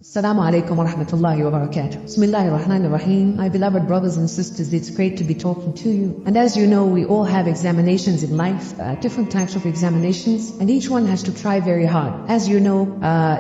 Assalamu alaikum wa rahmatullahi wa barakatuh. Bismillahir Rahmanir Rahim. My beloved brothers and sisters, it's great to be talking to you. And as you know, we all have examinations in life, different types of examinations, and each one has to try very hard. As you know,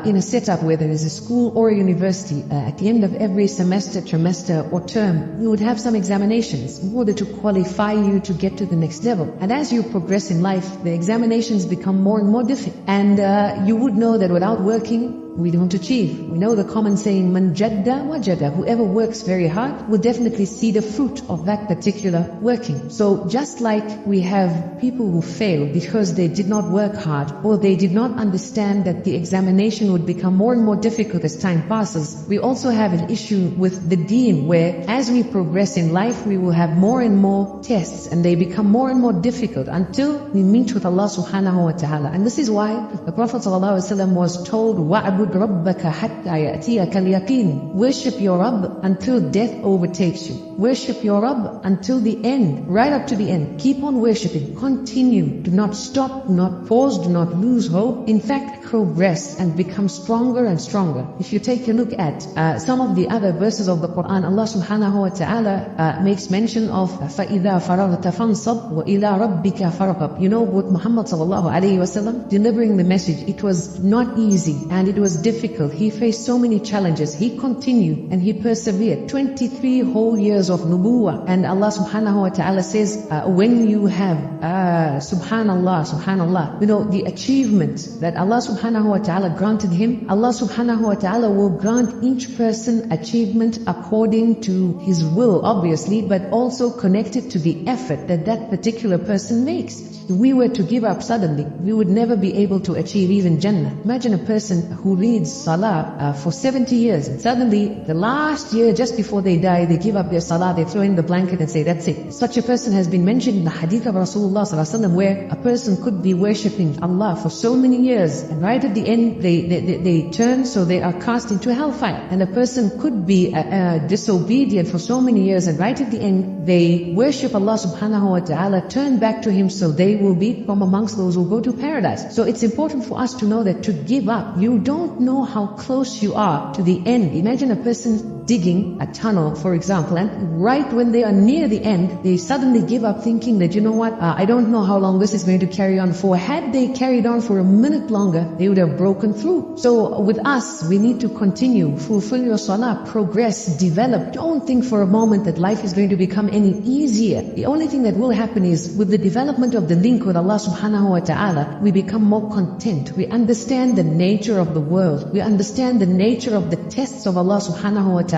in a setup where there is a school or a university, at the end of every semester, trimester, or term, you would have some examinations in order to qualify you to get to the next level. And as you progress in life, the examinations become more and more difficult. And you would know that without working, we don't achieve. We know the common saying, man jadda wajada. Whoever works very hard will definitely see the fruit of that particular working. So just like we have people who fail because they did not work hard, or they did not understand that the examination would become more and more difficult as time passes, we also have an issue with the deen, where as we progress in life, we will have more and more tests, and they become more and more difficult until we meet with Allah subhanahu wa ta'ala. And this is why the Prophet ﷺ was told, وَعْبُدْ رَبَّكَ حَتَّى يَأْتِيَكَ الْيَقِينُ. Worship your Rabb until death overtakes you. Worship your Rabb until the end, right up to the end. Keep on worshiping. Continue. Do not stop, do not pause, do not lose hope. In fact, progress and become stronger and stronger. If you take a look at some of the other verses of the Quran, Allah subhanahu wa ta'ala makes mention of فَإِذَا فَرَغْتَ فَانْصَبْ وَإِلَىٰ رَبِّكَ فَرْغَبْ. You know what Muhammad sallallahu alayhi wasallam, delivering the message, it was not easy and it was difficult. He faced so many challenges. He continued and he persevered. 23 whole years of nubuwah. And Allah subhanahu wa ta'ala says, when you have, subhanallah, subhanallah, you know, the achievement that Allah subhanahu wa ta'ala granted him, Allah subhanahu wa ta'ala will grant each person achievement according to his will, obviously, but also connected to the effort that that particular person makes. If we were to give up suddenly, we would never be able to achieve even Jannah. Imagine a person who reads Salah for 70 years, and suddenly the last year, just before they die, they give up their Salah, they throw in the blanket and say, that's it. Such a person has been mentioned in the hadith of Rasulullah ﷺ, where a person could be worshipping Allah for so many years, and right at the end, they turn, so they are cast into hellfire. And a person could be disobedient for so many years, and right at the end, they worship Allah subhanahu wa ta'ala, turn back to Him, so they will be from amongst those who go to paradise. So it's important for us to know that to give up, you don't know how close you are to the end. Imagine a person digging a tunnel, for example, and right when they are near the end, they suddenly give up, thinking that, you know what, I don't know how long this is going to carry on for. Had they carried on for a minute longer, they would have broken through. So with us, we need to continue, fulfill your salah, progress, develop. Don't think for a moment that life is going to become any easier. The only thing that will happen is, with the development of the link with Allah subhanahu wa ta'ala, we become more content. We understand the nature of the world. We understand the nature of the tests of Allah subhanahu wa ta'ala.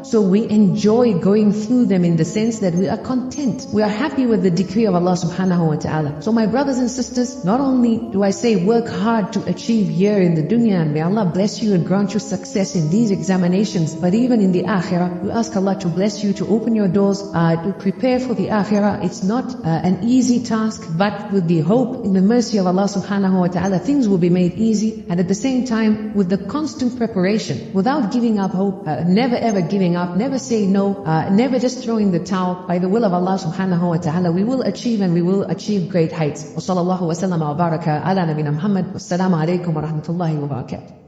So we enjoy going through them in the sense that we are content. We are happy with the decree of Allah subhanahu wa ta'ala. So my brothers and sisters, not only do I say work hard to achieve here in the dunya, and may Allah bless you and grant you success in these examinations, but even in the akhirah, we ask Allah to bless you, to open your doors, to prepare for the akhirah. It's not an easy task, but with the hope in the mercy of Allah subhanahu wa ta'ala, things will be made easy. And at the same time, with the constant preparation, without giving up hope, never ever giving up, never say no, never just throwing the towel, by the will of Allah subhanahu wa ta'ala, we will achieve, and we will achieve great heights. Wa sallallahu wa sallam wa baraka ala nabina Muhammad. Wassalamu alaikum wa rahmatullahi wa barakatuh.